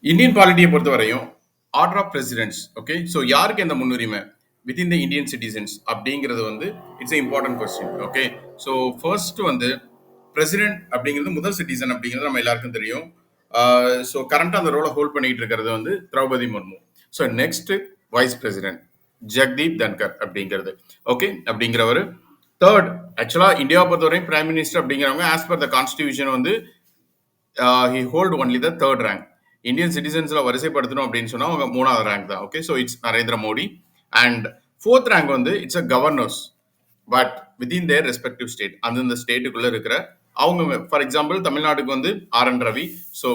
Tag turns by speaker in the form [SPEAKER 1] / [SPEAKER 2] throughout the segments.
[SPEAKER 1] Indian பாலிட்டியை பொறுத்தவரையும் order of presidents okay so யாருக்கு எந்த முன்னுரிமை வித்தின் த இந்தியன் சிட்டிசன்ஸ் அப்படிங்கிறது வந்து it's important question okay so first வந்து பிரசிடென்ட் அப்படிங்கிறது முதல் சிட்டிசன் அப்படிங்கிறது நம்ம எல்லாருக்கும் தெரியும் ஸோ கரண்டாக அந்த ரோலை ஹோல்ட் பண்ணிட்டு இருக்கிறது வந்து Draupadi Murmu so next vice president Jagdeep Dhankhar அப்படிங்கிறது ஓகே அப்படிங்கிறவர் தேர்ட் ஆக்சுவலாக இந்தியாவை பொறுத்தவரையும் பிரைம் மினிஸ்டர் அப்படிங்கிறவங்க ஆஸ் பர் த கான்ஸ்டியூஷன் வந்து he hold only the third rank Indian சிட்டிசன்ஸ்ல வரிசைப்படுத்தணும் அப்படின்னு சொன்னா அவங்க மூணாவது ரேங்க் தான் okay so it's Narendra Modi and fourth rank வந்து it's a governors but within their respective state அந்தந்த ஸ்டேட்டுக்குள்ள இருக்கிற அவங்க ஃபார் எக்ஸாம்பிள் தமிழ்நாட்டுக்கு வந்து R N. Ravi so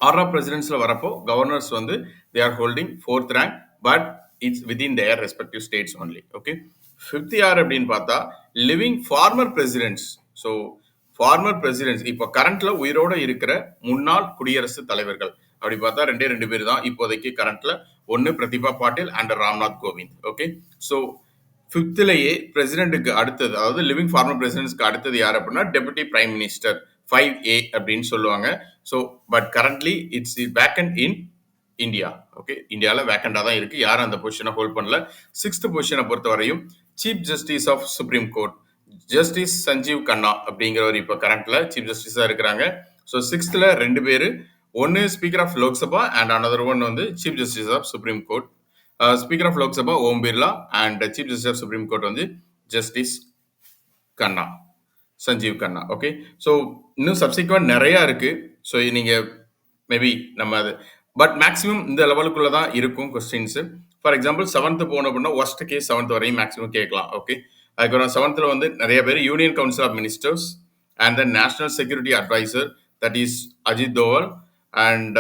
[SPEAKER 1] order of பிரசிடென்ட்ஸ்ல வரப்போ கவர்னர்ஸ் வந்து they are holding fourth rank but it's within their respective states only okay fifth யார் அப்படின்னு பார்த்தா living former presidents so former presidents இப்போ கரண்ட்ல உயிரோட இருக்கிற முன்னாள் குடியரசுத் தலைவர்கள் அப்படி பார்த்தா ரெண்டு பேர் தான் இப்போதைக்கு கரண்ட்ல ஒன்னு Pratibha Patil and Ramnath Kovind okay so ஃபிஃப்த்லேயே பிரசிடென்ட்டுக்கு அடுத்தது அதாவது லிவிங் ஃபார்மர் பிரசிடென்ட்ஸ்க்கு அடுத்தது யார் அப்படின்னா டெபுட்டி பிரைம் மினிஸ்டர் 5A அப்படின்னு சொல்லுவாங்க so but currently it's vacant in India okay இந்தியாவில் வேக்கண்டாக தான் இருக்கு யாரும் அந்த பொசிஷனை ஹோல்ட் பண்ணல சிக்ஸ்த் பொசிஷனை பொறுத்த வரையும் chief justice of supreme court justice Sanjiv Khanna அப்படிங்கிறவர் இப்போ கரண்ட்ல சீஃப் ஜஸ்டிஸா இருக்கிறாங்க ஸோ சிக்ஸ்த்ல ரெண்டு பேர் ஒன்னு speaker of Lok Sabha and another one வந்து chief justice of supreme court speaker of Lok Sabha Om Birla and chief justice of supreme court வந்து justice Khanna Sanjiv Khanna okay so இன்னும் சப்சிக்வெண்ட் நிறைய இருக்கு ஸோ நீங்க மேபி நம்ம அது பட் மேக்ஸிமம் இந்த லெவலுக்குள்ள தான் இருக்கும் கொஸ்டின்ஸ் ஃபார் எக்ஸாம்பிள் செவன்த் போனோம் அப்படின்னா ஒஸ்ட் கேஸ் செவன்த் வரையும் மேக்ஸிமம் கேட்கலாம் ஓகே அதுக்கப்புறம் செவன்த்ல வந்து நிறைய பேர் union council of ministers and then national security adviser that is Ajit Doval and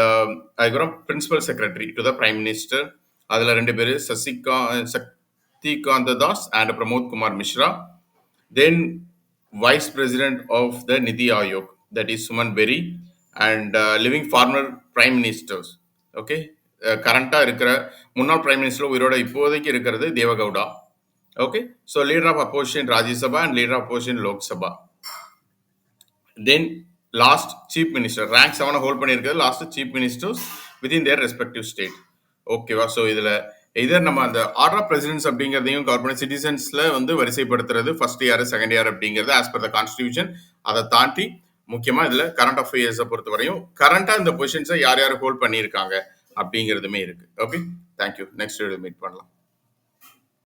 [SPEAKER 1] அதுக்கப்புறம் principal secretary to the prime minister அதில் ரெண்டு பேர் Shaktikanta Das and Pramod Kumar Mishra then vice president of the NITI Aayog that is Suman Bery and living former prime ministers okay கரண்டாக இருக்கிற முன்னாள் prime minister உயிரோட இப்போதைக்கு இருக்கிறது Deve Gowda okay so leader of opposition Rajya Sabha and leader of opposition Lok Sabha then last chief minister rank 7 hold பண்ணிருக்கிறது last chief ministers within their respective state ஓகேவா so இதுல இதர் நம்ம அந்த ஆர்டர் ஆஃப் பிரசிடென்ட்ஸ் அப்படிங்கிறதையும் government சிட்டிசன்ஸ்ல வந்து வரிசைப்படுத்துறது first year second year அப்படிங்கிறது as per the constitution அதை தாண்டி முக்கியமா இதுல கரண்ட் அஃபேர்ஸை பொறுத்த வரையும் கரண்டா இந்த பொசிஷன்ஸை யார் யார் ஹோல்ட் பண்ணியிருக்காங்க அப்படிங்கிறதுமே இருக்கு okay thank you next video meet பண்ணலாம்